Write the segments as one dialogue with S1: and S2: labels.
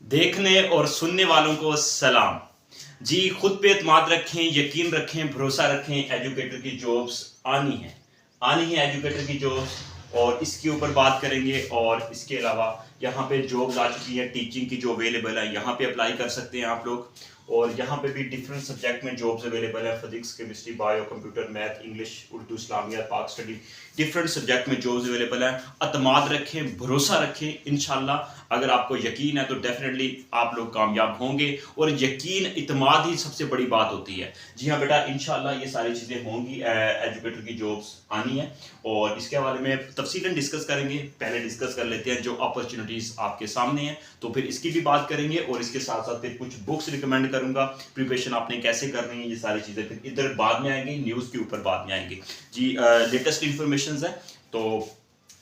S1: देखने और सुनने वालों को सलाम। जी, खुद पे एतमाद रखें, यकीन रखें, भरोसा रखें। एजुकेटर की जॉब्स आनी है एजुकेटर की जॉब्स, और इसके ऊपर बात करेंगे। और इसके अलावा यहाँ पे जॉब्स आ चुकी है, टीचिंग की जो अवेलेबल है, यहाँ पे अप्लाई कर सकते हैं आप लोग। और यहाँ पे भी डिफरेंट सब्जेक्ट में जॉब्स अवेलेबल है, physics, chemistry, bio, computer, math, English, Urdu, इस्लामियात, पाक स्टडी, डिफरेंट सब्जेक्ट में जॉब्स अवेलेबल है। अतमाद रखें, भरोसा रखें। इंशाल्लाह अगर आपको यकीन है तो डेफिनेटली आप लोग कामयाब होंगे। और यकीन, इतमाद ही सबसे बड़ी बात होती है। जी हाँ बेटा, इंशाल्लाह ये सारी चीज़ें होंगी। एजुकेटर की जॉब्स आनी है और इसके हवाले में तफसीलन डिस्कस करेंगे। पहले डिस्कस कर लेते हैं जो अपॉर्चुनिटीज़ आपके सामने हैं, तो फिर इसकी भी बात करेंगे। और इसके साथ साथ फिर कुछ बुक्स रिकमेंड करूंगा, प्रिपरेशन आपने कैसे करनी है, ये सारी चीज़ें फिर इधर बाद में आएंगी, न्यूज़ के ऊपर बाद में आएंगे। जी, लेटेस्ट इंफॉर्मेशन है तो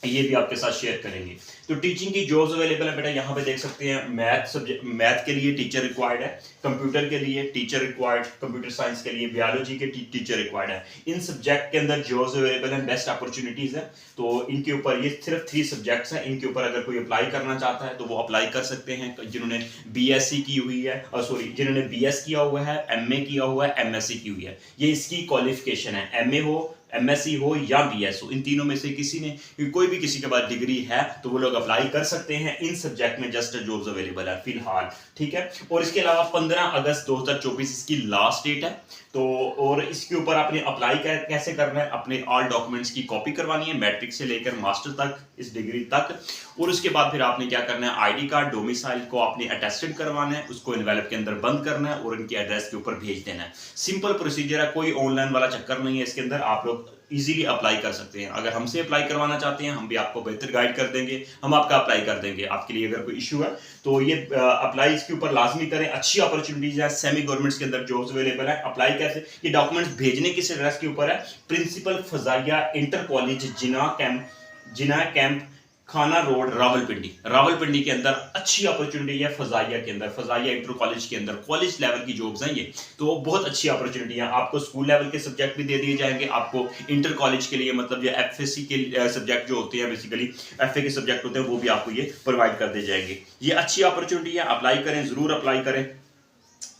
S1: ये भी आपके साथ शेयर करेंगे। तो टीचिंग की जॉब्स अवेलेबल है बेटा, यहाँ पे देख सकते हैं। मैथ के लिए टीचर रिक्वायर्ड है, कंप्यूटर के लिए टीचर रिक्वायर्ड, कंप्यूटर साइंस के लिए, बायोलॉजी के टीचर रिक्वायर्ड है। इन सब्जेक्ट के अंदर जॉब्स अवेलेबल है, बेस्ट अपॉर्चुनिटीज है। तो इनके ऊपर ये सिर्फ 3 सब्जेक्ट्स हैं, इनके ऊपर अगर कोई अप्लाई करना चाहता है तो वो अप्लाई कर सकते हैं। जिन्होंने बीएससी की हुई है, जिन्होंने बीएस किया हुआ है, एमए किया हुआ है, एमएससी की हुई है, ये इसकी क्वालिफिकेशन है। एमए हो, एमएससी हो या बीएस हो, इन तीनों में से किसी ने, कोई भी किसी के पास डिग्री है तो वो लोग अप्लाई कर सकते हैं। इन सब्जेक्ट में जस्ट जॉब्स अवेलेबल है फिलहाल, ठीक है। और इसके अलावा 15 अगस्त 2024 इसकी लास्ट डेट है। तो और इसके ऊपर आपने अप्लाई कैसे करना है, अपने ऑल डॉक्यूमेंट्स की कॉपी करवानी है, मैट्रिक से लेकर मास्टर तक, इस डिग्री तक। और उसके बाद फिर आपने क्या करना है, आईडी कार्ड, डोमिसाइल को आपने अटेस्टेड करवाना है, उसको एनवेलप के अंदर बंद करना है और इनके एड्रेस के ऊपर भेज देना है। सिंपल प्रोसीजर है, कोई ऑनलाइन वाला चक्कर नहीं है इसके अंदर। आप लोग इजीली अप्लाई कर सकते हैं। अगर हमसे अप्लाई करवाना चाहते हैं, हम भी आपको बेहतर गाइड कर देंगे, हम आपका अप्लाई कर देंगे। आपके लिए अगर कोई इशू है तो ये अप्लाई इसके ऊपर लाजमी करें। अच्छी अपॉर्चुनिटीज है, सेमी गवर्नमेंट्स के अंदर जॉब्स अवेलेबल है। अप्लाई कैसे, ये डॉक्यूमेंट्स भेजने किस एड्रेस के ऊपर है, प्रिंसिपल फजाइया इंटर कॉलेज, जिना कैंप, खाना रोड, रावलपिंडी के अंदर अच्छी अपॉर्चुनिटी है। फजाइया के अंदर, फजाइया इंटर कॉलेज के अंदर कॉलेज लेवल की जॉब्स हैं ये, तो बहुत अच्छी अपॉर्चुनिटी है। आपको स्कूल लेवल के सब्जेक्ट भी दे दिए जाएंगे, आपको इंटर कॉलेज के लिए, मतलब ये एफएससी के सब्जेक्ट जो होते हैं, बेसिकली एफए के सब्जेक्ट होते हैं, वो भी आपको ये प्रोवाइड कर दिए जाएंगे। ये अच्छी अपॉर्चुनिटी है, अप्लाई करें, जरूर अप्लाई करें।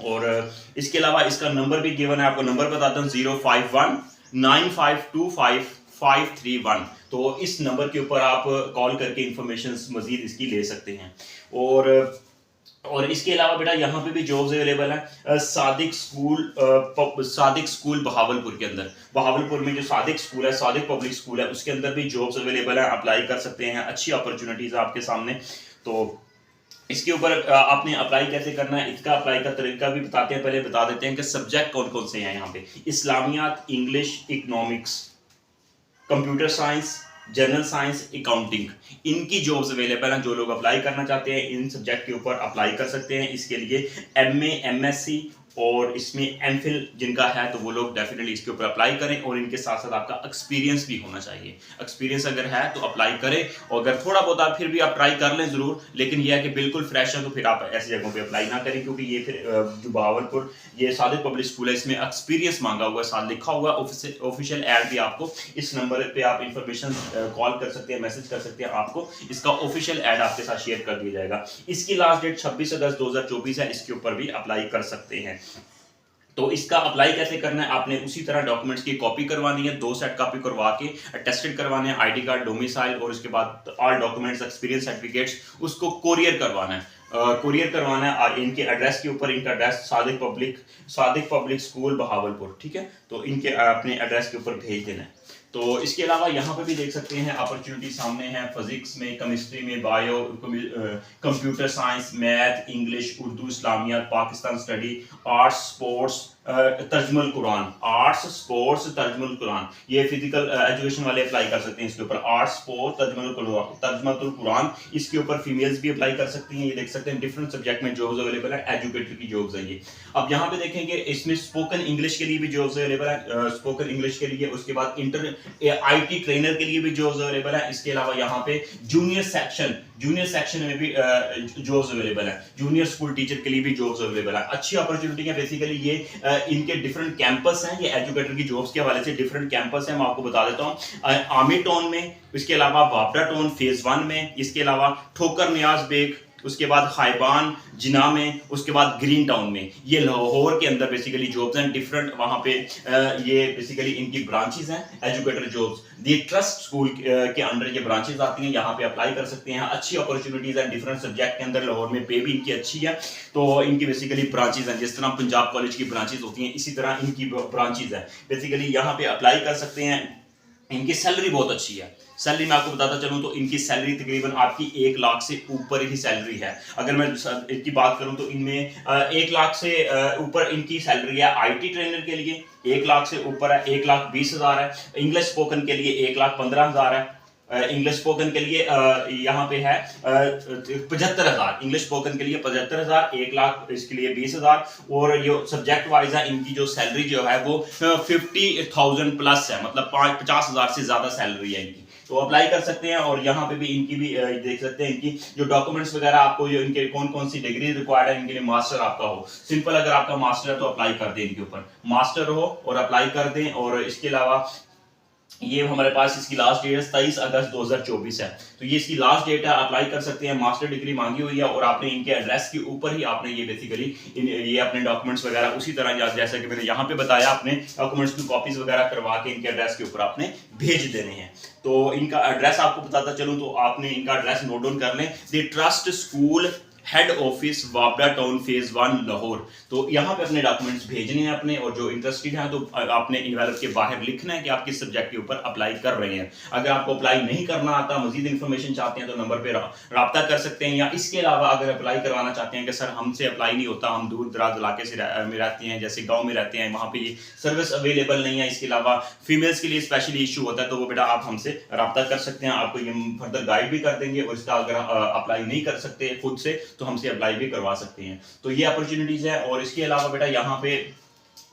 S1: और इसके अलावा इसका नंबर भी गिवन है, आपको नंबर बताता हूँ, 05195255531। तो इस नंबर के ऊपर आप कॉल करके इंफॉर्मेशन मजीद इसकी ले सकते हैं। और इसके अलावा बेटा यहाँ पे भी जॉब्स अवेलेबल है। सादिक स्कूल बहावलपुर के अंदर, बहावलपुर में जो सादिक स्कूल है, सादिक पब्लिक स्कूल है, उसके अंदर भी जॉब्स अवेलेबल है, अप्लाई कर सकते हैं। अच्छी अपॉर्चुनिटीज आपके सामने। तो इसके ऊपर आपने अप्लाई कैसे करना है, इसका अप्लाई का तरीका भी बताते हैं। पहले बता देते हैं कि सब्जेक्ट कौन कौन से हैं यहाँ पे। इस्लामियात, English, economics, computer science, general science, accounting, इनकी जॉब्स अवेलेबल हैं। जो लोग अप्लाई करना चाहते हैं इन सब्जेक्ट के ऊपर अप्लाई कर सकते हैं। इसके लिए एमए, एमएससी और इसमें एमफिल जिनका है तो वो लोग डेफिनेटली इसके ऊपर अप्लाई करें। और इनके साथ साथ आपका एक्सपीरियंस भी होना चाहिए। एक्सपीरियंस अगर है तो अप्लाई करें, और अगर थोड़ा बहुत आप फिर भी आप ट्राई कर लें जरूर। लेकिन यह है कि बिल्कुल फ्रेश है तो फिर आप ऐसी जगहों पे अप्लाई ना करें, क्योंकि ये फिर जो बहावलपुर ये सादिक पब्लिक स्कूल है, इसमें एक्सपीरियंस मांगा हुआ है, साथ लिखा हुआ है। ऑफिशियल ऐड भी आपको इस नंबर पे आप इंफॉर्मेशन कॉल कर सकते हैं, मैसेज कर सकते हैं, आपको इसका ऑफिशियल ऐड आपके साथ शेयर कर दिया जाएगा। इसकी लास्ट डेट 26 अगस्त 2024 है, इसके ऊपर भी अप्लाई कर सकते हैं। तो इसका अप्लाई कैसे करना है, आपने उसी तरह डॉक्यूमेंट्स की कॉपी करवानी है, 2 सेट कॉपी करवा के अटेस्टेड करवाने हैं, आईडी कार्ड, डोमिसाइल, और उसके बाद ऑल डॉक्यूमेंट्स, एक्सपीरियंस सर्टिफिकेट्स, उसको कोरियर करवाना है। कोरियर करवाना है इनके एड्रेस के ऊपर। इनका address Sadiq public school Bahawalpur, ठीक है। तो इनके अपने एड्रेस के ऊपर भेज देना है। तो इसके अलावा यहाँ पे भी देख सकते हैं अपॉर्चुनिटी सामने है। फिजिक्स में, केमिस्ट्री में, bio, computer science, math, English, Urdu, इस्लामियात, पाकिस्तान स्टडी, आर्ट्स, स्पोर्ट्स, तर्जुमल कुरान, आर्ट्स, स्पोर्ट्स, तर्जुमल कुरान, ये फिजिकल एजुकेशन वाले अप्लाई कर सकते हैं इसके ऊपर। आर्ट्स, स्पोर्ट्स, तर्जुमल कुरान, इसके ऊपर फीमेल्स भी अप्लाई कर सकती हैं। ये देख सकते हैं डिफरेंट सब्जेक्ट में जॉब्स अवेलेबल है, एजुकेटर की जॉब्स है ये। अब यहाँ पे देखेंगे इसमें स्पोकन इंग्लिश के लिए भी जॉब्स अवेलेबल है, स्पोकन इंग्लिश के लिए। उसके बाद आईटी ट्रेनर के लिए भी जॉब्स अवेलेबल है। इसके अलावा यहाँ पे जूनियर सेक्शन में भी जॉब्स अवेलेबल है, जूनियर स्कूल टीचर के लिए भी जॉब्स अवेलेबल है। अच्छी अपॉर्चुनिटी है। बेसिकली ये इनके डिफरेंट कैंपस हैं, ये एजुकेटर की जॉब्स के हवाले से डिफरेंट कैंपस हैं। मैं आपको बता देता हूँ, आमिर टाउन में, इसके अलावा बाबरा टाउन फेज 1 में, इसके अलावा ठोकर नियाज बेग, उसके बाद खाइबान, जिना में, उसके बाद ग्रीन टाउन में। ये लाहौर के अंदर बेसिकली जॉब्स हैं डिफरेंट, वहाँ पे ये बेसिकली इनकी ब्रांचेज हैं एजुकेटर जॉब्स। दी ट्रस्ट स्कूल के अंडर ये ब्रांचेज आती हैं, यहाँ पे अप्लाई कर सकते हैं। अच्छी अपॉर्चुनिटीज हैं डिफरेंट सब्जेक्ट के अंदर, लाहौर में पे भी इनकी अच्छी है। तो इनकी बेसिकली ब्रांचेज हैं, जिस तरह पंजाब कॉलेज की ब्रांचेज होती हैं इसी तरह इनकी ब्रांचेज हैं। बेसिकली यहाँ पे अप्लाई कर सकते हैं। इनकी सैलरी बहुत अच्छी है। सैलरी मैं आपको बताता चलूं तो इनकी सैलरी तकरीबन आपकी 1 लाख से ऊपर ही सैलरी है। अगर मैं इनकी बात करूं तो इनमें 1 लाख से ऊपर इनकी सैलरी है। आईटी ट्रेनर के लिए 1 लाख से ऊपर है, 1,20,000 है। इंग्लिश स्पोकन के लिए 1,15,000 है। इंग्लिश स्पोकन के लिए यहाँ पे है 75,000। इंग्लिश स्पोकन के लिए 75,000, 1 लाख इसके लिए 20,000। और ये सब्जेक्ट वाइज है, इनकी जो सैलरी जो है वो 50,000 प्लस है, मतलब 50,000 से ज्यादा सैलरी है इनकी। तो अप्लाई कर सकते हैं। और यहाँ पे भी इनकी भी देख सकते हैं इनकी जो डॉक्यूमेंट्स वगैरह आपको, जो इनके कौन कौन सी डिग्री रिक्वायर्ड है। इनके लिए मास्टर आपका हो, सिंपल अगर आपका मास्टर है तो अप्लाई कर दें, इनके ऊपर मास्टर हो और अप्लाई कर दें। और इसके अलावा ये हमारे पास इसकी लास्ट डेट है 23 अगस्त 2024 है। तो ये इसकी लास्ट डेट है, अप्लाई कर सकते हैं। मास्टर डिग्री मांगी हुई है और आपने इनके एड्रेस के ऊपर ही आपने ये बेसिकली ये अपने डॉक्यूमेंट्स वगैरह उसी तरह जैसा कि मैंने यहाँ पे बताया, अपने डॉक्यूमेंट्स की कॉपीज वगैरह करवा के इनके एड्रेस के ऊपर आपने भेज देने हैं। तो इनका एड्रेस आपको बताता चलूँ तो आपने इनका एड्रेस नोट डाउन कर लें। The trust school, head office, वापडा टाउन, फेज 1, लाहौर। तो यहाँ पे अपने डॉक्यूमेंट्स भेजने हैं अपने, और जो इंटरेस्टेड है तो आपने इनवैल्व के बाहर लिखना है कि आप किस सब्जेक्ट के ऊपर अप्लाई कर रहे हैं। अगर आपको अप्लाई नहीं करना आता, मजीद इन्फॉर्मेशन चाहते हैं तो नंबर पे रब्ता कर सकते हैं। या इसके अलावा अगर अप्लाई करवाना चाहते हैं कि सर हमसे अप्लाई नहीं होता, हम दूर दराज इलाके से में रहते हैं, जैसे गाँव में रहते हैं, वहाँ पे ये सर्विस अवेलेबल नहीं है, इसके अलावा फीमेल्स के लिए स्पेशली इशू होता है, तो वो बेटा आप हमसे रब्ता कर सकते हैं। आपको ये फर्दर गाइड भी कर देंगे। और इसका अगर अप्लाई नहीं कर सकते खुद से तो हमसे अप्लाई भी करवा सकते हैं। तो ये अपॉर्चुनिटीज है। और इसके अलावा बेटा यहाँ पे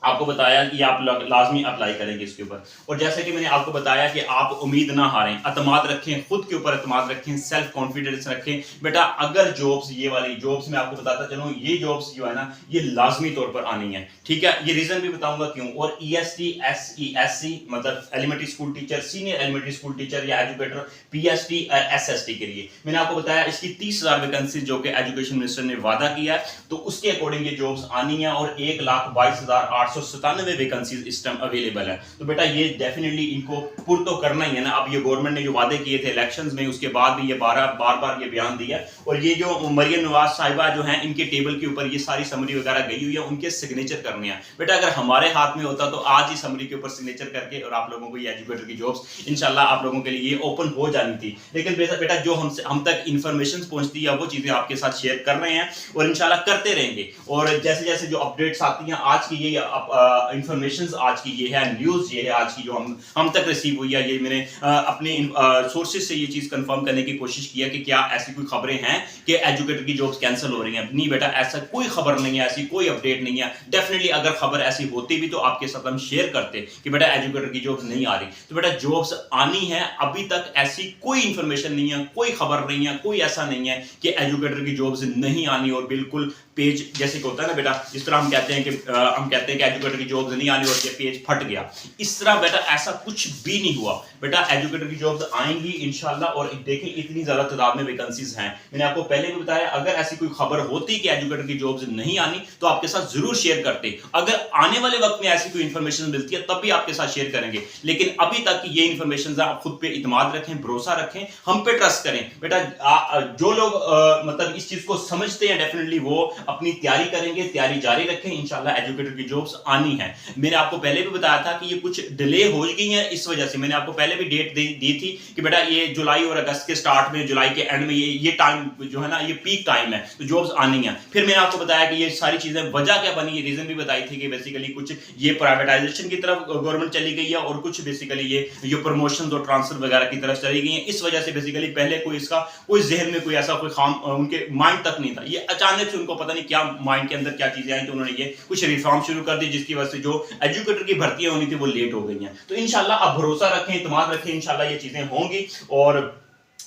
S1: आपको बताया कि आप लाजमी अप्लाई करेंगे इसके ऊपर। और जैसे कि मैंने आपको बताया कि आप उम्मीद ना हारें, अतमाद रखें, खुद के ऊपर अतमाद रखें, सेल्फ कॉन्फिडेंस रखें। बेटा अगर जॉब्स, ये वाली जॉब्स मैं आपको बताता चलूं, ये जॉब्स जो है ना ये लाजमी तौर पर आनी है, ठीक है। ये रीजन भी बताऊंगा क्यों। और EST, SESC मतलब elementary school teacher, senior elementary school teacher या एजुकेटर, PST, SST के लिए मैंने आपको बताया इसकी 30,000 वैकेंसी जो कि एजुकेशन मिनिस्टर ने वादा किया है, तो उसके अकॉर्डिंग ये जॉब्स आनी है। और 1,22,897 वैकेंसीज इस टाइम अवेलेबल है। तो बेटा ये डेफिनेटली इनको पुर तो करना ही है ना। अब ये गवर्नमेंट ने जो वादे किए थे इलेक्शंस में, उसके बाद भी ये बार बार ये बयान दिया। और ये जो मरियम नवाज साहिबा जो हैं, इनके टेबल के ऊपर ये सारी समरी वगैरह गई हुई है, उनके सिग्नेचर करने हैं। बेटा अगर हमारे हाथ में होता तो आज ही समरी के ऊपर सिग्नेचर करके और आप लोगों को ये एजुकेटर की जॉब्स इंशाल्लाह आप लोगों के लिए ओपन हो जानी थी। लेकिन बेटा जो हम तक इंफॉर्मेशन पहुंचती है वो चीजें आपके साथ शेयर कर रहे हैं और इंशाल्लाह करते रहेंगे। और जैसे जैसे जो अपडेट्स आती हैं, आज की ये इंफॉर्मेशन आज की ये है, न्यूज़ ये है आज की जो हम तक रिसीव हुई है, ये मैंने अपने सोर्सेज से ये चीज़ कंफर्म करने की कोशिश की है कि क्या ऐसी कोई खबरें हैं कि एजुकेटर की जॉब्स कैंसिल हो रही हैं। नहीं बेटा, ऐसा कोई खबर नहीं है, ऐसी कोई अपडेट नहीं है। डेफिनेटली अगर खबर ऐसी होती भी तो आपके साथ हम शेयर करते कि बेटा एजुकेटर की जॉब्स नहीं आ रही। तो बेटा जॉब्स आनी है, अभी तक ऐसी कोई इंफॉर्मेशन नहीं है, कोई खबर नहीं है, कोई ऐसा नहीं है कि एजुकेटर की जॉब्स नहीं आनी। और बिल्कुल पेज जैसे कि होता है ना बेटा, जिस तरह हम कहते हैं कि एजुकेटर की जॉब्स नहीं आनी और ये पेज फट गया, इस तरह बेटा ऐसा कुछ भी नहीं हुआ। बेटा एजुकेटर की जॉब्स आएंगी इंशाल्लाह। और देखें इतनी ज्यादा तादाद में वैकेंसीज हैं। मैंने आपको पहले भी बताया, अगर ऐसी कोई खबर होती कि एजुकेटर की जॉब्स नहीं आनी तो आपके साथ जरूर शेयर करते। अगर आने वाले वक्त में ऐसी कोई इंफॉर्मेशन मिलती है तब भी आपके साथ शेयर करेंगे। लेकिन अभी तक ये इंफॉर्मेशन आप खुद पे इत्मीनान रखें, भरोसा रखें, हम पे ट्रस्ट करें। बेटा जो लोग मतलब इस चीज को समझते हैं डेफिनेटली वो अपनी तैयारी करेंगे, तैयारी जारी रखें, इंशाल्लाह एजुकेटर की जॉब्स आनी है। मैंने आपको पहले भी बताया था कि ये कुछ डिले हो गई है, इस वजह से मैंने आपको पहले भी डेट दी थी कि बेटा ये जुलाई और अगस्त के स्टार्ट में, जुलाई के एंड में ये टाइम जो है ना ये पीक टाइम है, तो जॉब्स आनी है। फिर मैंने आपको बताया कि ये सारी चीजें वजह क्या बनी, ये रीजन भी बताई थी कि बेसिकली कुछ ये प्राइवेटाइजेशन की तरफ गवर्नमेंट चली गई है और कुछ बेसिकली ये प्रमोशन और ट्रांसफर वगैरह की तरफ चली गई है। इस वजह से बेसिकली पहले कोई इसका कोई जहन में कोई ऐसा कोई खाम उनके माइंड तक नहीं था। ये अचानक से उनको पता नहीं क्या माइंड के अंदर क्या चीजें आई तो उन्होंने ये कुछ रिफॉर्म शुरू कर दी, जिसकी वजह से जो एजुकेटर की भर्तियां होनी थी वो लेट हो गई हैं। तो इंशाल्लाह आप भरोसा रखें, इत्मीनान रखें, इंशाल्लाह ये चीजें होंगी। और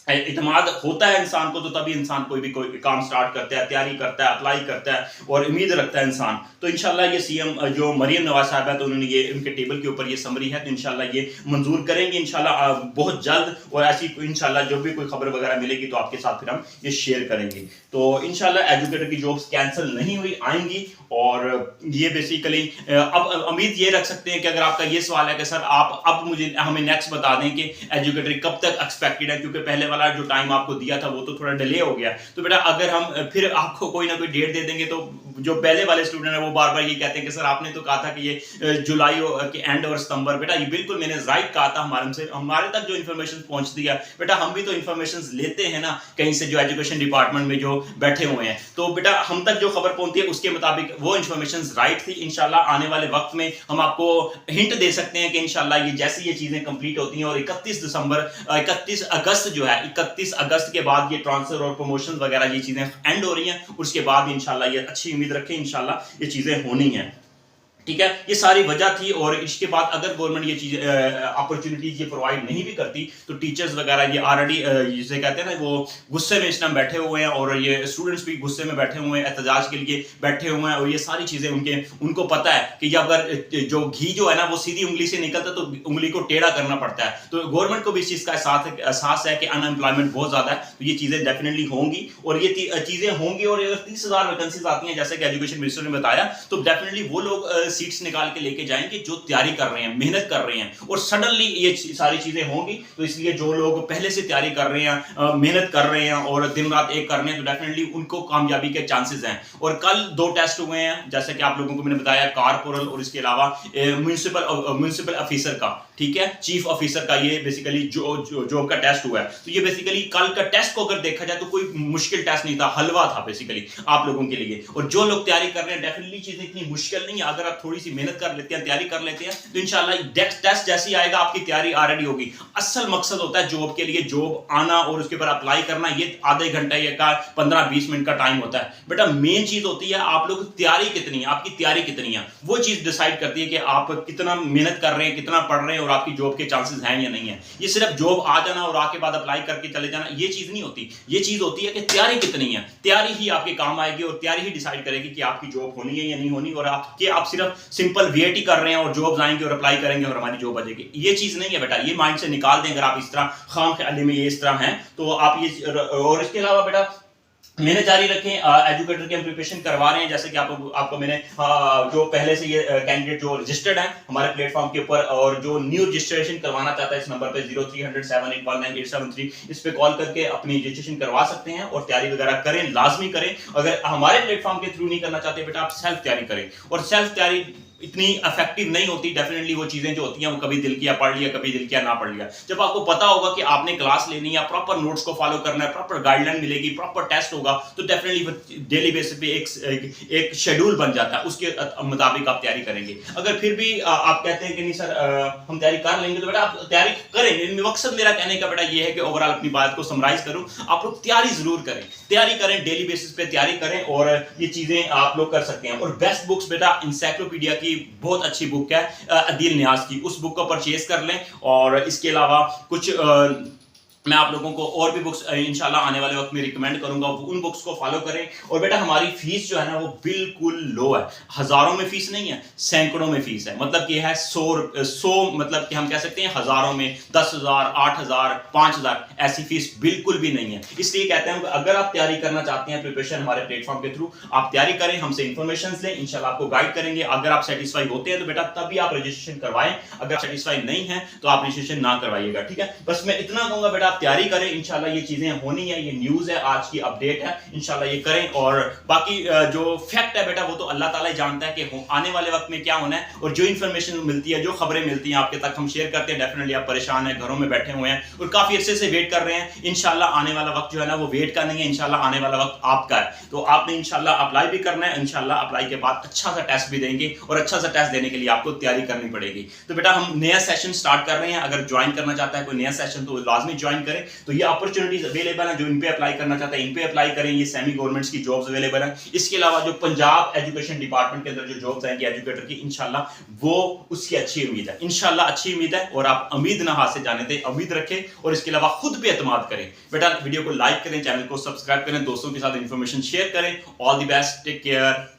S1: इत्मीनान होता है इंसान को, तो तभी इंसान कोई काम स्टार्ट करता है, तैयारी करता है, अप्लाई करता है और उम्मीद रखता है इंसान। तो इंशाल्लाह ये सीएम जो मरियम नवाज साहब है, तो उन्होंने ये उनके टेबल के ऊपर ये समरी है, तो इंशाल्लाह ये मंजूर करेंगे इंशाल्लाह बहुत जल्द। और ऐसी इंशाल्लाह जब भी कोई खबर वगैरह मिलेगी तो आपके साथ फिर हम ये शेयर करेंगे। तो इंशाल्लाह एजुकेटर की जॉब्स कैंसिल नहीं हुई, आएंगी। और ये बेसिकली अब उम्मीद ये रख सकते हैं कि अगर आपका ये सवाल है कि सर आप अब मुझे हमें नेक्स्ट बता दें कि एजुकेटर कब तक एक्सपेक्टेड है, क्योंकि पहले वाला जो टाइम आपको दिया था वो तो थोड़ा डिले हो गया। तो बेटा अगर हम फिर आपको कोई ना कोई डेट दे देंगे, तो जो पहले वाले स्टूडेंट है वो बार बार ये कहते हैं कि सर आपने तो कहा था कि ये जुलाई के एंड और सितंबर। बेटा ये बिल्कुल मैंने राइट कहा था, हमारे तक जो इन्फॉर्मेशन पहुंचती है बेटा, हम भी तो इन्फॉर्मेशन लेते हैं ना कहीं से, जो एजुकेशन डिपार्टमेंट में जो बैठे हुए हैं। तो बेटा हम तक जो खबर पहुंचती है उसके मुताबिक वो इन्फॉर्मेशन राइट थी। इंशाल्लाह आने वाले वक्त में हम आपको हिंट दे सकते हैं कि इंशाल्लाह ये जैसे ये चीजें कंप्लीट होती हैं और 31 अगस्त जो है, 31 अगस्त के बाद ये ट्रांसफर और प्रमोशन वगैरह ये चीजें एंड हो रही हैं, उसके बाद इंशाल्लाह ये अच्छी उम्मीद रखें इंशाल्लाह ये चीजें होनी हैं। ठीक है, ये सारी वजह थी। और इसके बाद अगर गवर्नमेंट ये चीज अपॉर्चुनिटीज ये प्रोवाइड नहीं भी करती, तो टीचर्स वगैरह ये ऑलरेडी जिसे कहते हैं ना, वो गुस्से में इस टाइम बैठे हुए हैं, और ये स्टूडेंट्स भी गुस्से में बैठे हुए हैं, एहतजाज के लिए बैठे हुए हैं। और ये सारी चीजें उनको पता है कि अगर जो घी जो है ना वो सीधी उंगली से निकलता है तो उंगली को टेढ़ा करना पड़ता है। तो गवर्नमेंट को भी इस चीज का एहसास है कि अनएम्प्लॉयमेंट बहुत ज्यादा है, तो ये चीजें डेफिनेटली होंगी। और ये चीजें होंगी, और 30,000 वैकेंसीज आती हैं जैसे कि एजुकेशन मिनिस्टर ने बताया, तो डेफिनेटली वो लोग सीट्स निकाल के लेके जाएंगे जो तैयारी कर रहे हैं, मेहनत कर रहे हैं। और सडनली ये सारी चीजें होंगी, तो इसलिए जो लोग पहले से तैयारी कर रहे हैं, मेहनत कर रहे हैं और दिन रात एक कर रहे हैं, तो डेफिनेटली उनको कामयाबी के चांसेस हैं। और कल 2 टेस्ट हुए हैं जैसे कि आप लोगों को मैंने बताया, कारपोरल और इसके अलावा म्युनिसिपल ऑफिसर का, ठीक है, चीफ ऑफिसर का, ये बेसिकली जॉब का टेस्ट हुआ है। तो ये बेसिकली कल का टेस्ट को अगर देखा जाए तो कोई मुश्किल टेस्ट नहीं था, हलवा था बेसिकली आप लोगों के लिए। और जो लोग तैयारी कर रहे हैं, डेफिनेटली चीजें इतनी मुश्किल नहीं है, अगर आप थोड़ी सी मेहनत कर लेते हैं, तैयारी कर लेते हैं, तो इंशाल्लाह टेस्ट जैसे ही आएगा आपकी तैयारी ऑलरेडी होगी। असल मकसद होता है जॉब के लिए, जॉब आना और उसके ऊपर अप्लाई करना, ये आधे घंटे या 15-20 मिनट का टाइम होता है। बेटा मेन चीज होती है आप लोग तैयारी कितनी है, आपकी तैयारी कितनी है, वो चीज डिसाइड करती है कि आप कितना मेहनत कर रहे हैं, कितना पढ़ रहे हैं और आपकी जॉब के चांसेस हैं या नहीं है। ये सिर्फ जॉब आ जाना और आके बाद अप्लाई करके चले जाना, ये चीज नहीं होती। ये चीज होती है कि तैयारी कितनी है, तैयारी ही आपके काम आएगी और तैयारी ही डिसाइड करेगी कि आपकी जॉब होनी है या नहीं होनी। और आप सिर्फ सिंपल वेट ही कर रहे हैं और जॉब आएंगे और अप्लाई करेंगे और हमारी जॉब आ जाएगी, ये चीज नहीं है बेटा। ये माइंड से निकाल दें अगर आप इस तरह खाम ख्याली में ये इस तरह हैं, तो आप ये। और इसके अलावा बेटा मैंने जारी रखें, एजुकेटर की हम प्रिपरेशन करवा रहे हैं, जैसे कि आपको मैंने जो पहले से ये कैंडिडेट जो रजिस्टर्ड हैं हमारे प्लेटफॉर्म के ऊपर, और जो न्यू रजिस्ट्रेशन करवाना चाहता है, इस नंबर पे 03007819 इस पे कॉल करके अपनी रजिस्ट्रेशन करवा सकते हैं और तैयारी वगैरह करें, लाजमी करें। अगर हमारे प्लेटफॉर्म के थ्रू नहीं करना चाहते बेटा, आप सेल्फ तैयारी करें। और सेल्फ तैयारी इतनी इफेक्टिव नहीं होती, डेफिनेटली वो चीजें जो होती हैं वो कभी दिल किया पढ़ लिया, कभी दिल किया ना पढ़ लिया। जब आपको पता होगा कि आपने क्लास लेनी है, प्रॉपर नोट्स को फॉलो करना है, प्रॉपर गाइडलाइन मिलेगी, प्रॉपर टेस्ट होगा, तो डेफिनेटली डेली बेसिस पे एक शेड्यूल बन जाता है, उसके मुताबिक आप तैयारी करेंगे। अगर फिर भी आप कहते हैं कि नहीं सर हम तैयारी कर लेंगे, तो बेटा आप तैयारी करें। मकसद मेरा कहने का बेटा ये है कि ओवरऑल अपनी बात को समराइज करूं, आप लोग तैयारी जरूर करें, तैयारी करें, डेली बेसिस पे तैयारी करें और ये चीजें आप लोग कर सकते हैं। और बेस्ट बुक्स बेटा इंसाइक्लोपीडिया की बहुत अच्छी बुक है, अदील न्याज की, उस बुक को परचेज कर लें। और इसके अलावा कुछ मैं आप लोगों को और भी बुक्स इंशाल्लाह आने वाले वक्त में रिकमेंड करूंगा, उन बुक्स को फॉलो करें। और बेटा हमारी फीस जो है ना वो बिल्कुल लो है, हजारों में फीस नहीं है, सैकड़ों में फीस है। मतलब कि है 100 मतलब कि हम कह सकते हैं हजारों में, 10,000, 8,000, 5,000 ऐसी फीस बिल्कुल भी नहीं है। इसलिए कहते हैं अगर आप तैयारी करना चाहते हैं प्रिपरेशन हमारे प्लेटफॉर्म के थ्रू, आप तैयारी करें, हमसे इंफॉर्मेशन लें, इंशाल्लाह आपको गाइड करेंगे। अगर आप सेटिस्फाई होते हैं तो बेटा तभी आप रजिस्ट्रेशन करवाएं, अगर सेटिस्फाई नहीं है तो आप रजिस्ट्रेशन ना करवाइएगा, ठीक है। बस मैं इतना कहूंगा बेटा तैयारी करें, इंशाल्लाह ये चीजें होनी है, ये न्यूज़ है, आज की अपडेट है, इंशाल्लाह ये करें। और बाकी जो फैक्ट है बेटा वो तो अल्लाह ताला ही जानता है कि आने वाले वक्त में क्या होना है। और जो इन्फॉर्मेशन मिलती है, जो खबरें मिलती हैं आपके तक हम शेयर करते हैं। डेफिनेटली आप परेशान हैं, घरों में बैठे हुए हैं और काफी अच्छे से वेट कर रहे हैं। इंशाल्लाह आने वाला वक्त जो है ना वो वेट का नहीं है, इंशाल्लाह आने वाला वक्त आपका है। तो आपने इंशाल्लाह अप्लाई भी करना है, इंशाल्लाह अप्लाई के बाद अच्छा सा टेस्ट भी देंगे और अच्छा सा टेस्ट देने के लिए आपको तैयारी करनी पड़ेगी। तो बेटा हम नया सेशन स्टार्ट कर रहे हैं, अगर ज्वाइन करना चाहता है कोई नया सेशन तो लाजमी ज्वाइन करें। तो ये अपॉर्चुनिटीज अवेलेबल है, जो इन पे अप्लाई करना चाहते हैं इन पे अप्लाई करें। ये सेमी गवर्नमेंट्स की जॉब्स अवेलेबल है। इसके अलावा जो पंजाब एजुकेशन डिपार्टमेंट के अंदर जो जॉब्स आएंगी एजुकेटर की, इंशाल्लाह वो उसकी अच्छी उम्मीद है, इंशाल्लाह अच्छी उम्मीद है। और आप उम्मीद ना हाथ से जाने दें, उम्मीद रखें और इसके अलावा खुद पे एतमाद करें। बेटा वीडियो को लाइक करें, चैनल को सब्सक्राइब करें, दोस्तों के साथ इंफॉर्मेशन शेयर करें। All the best, take care.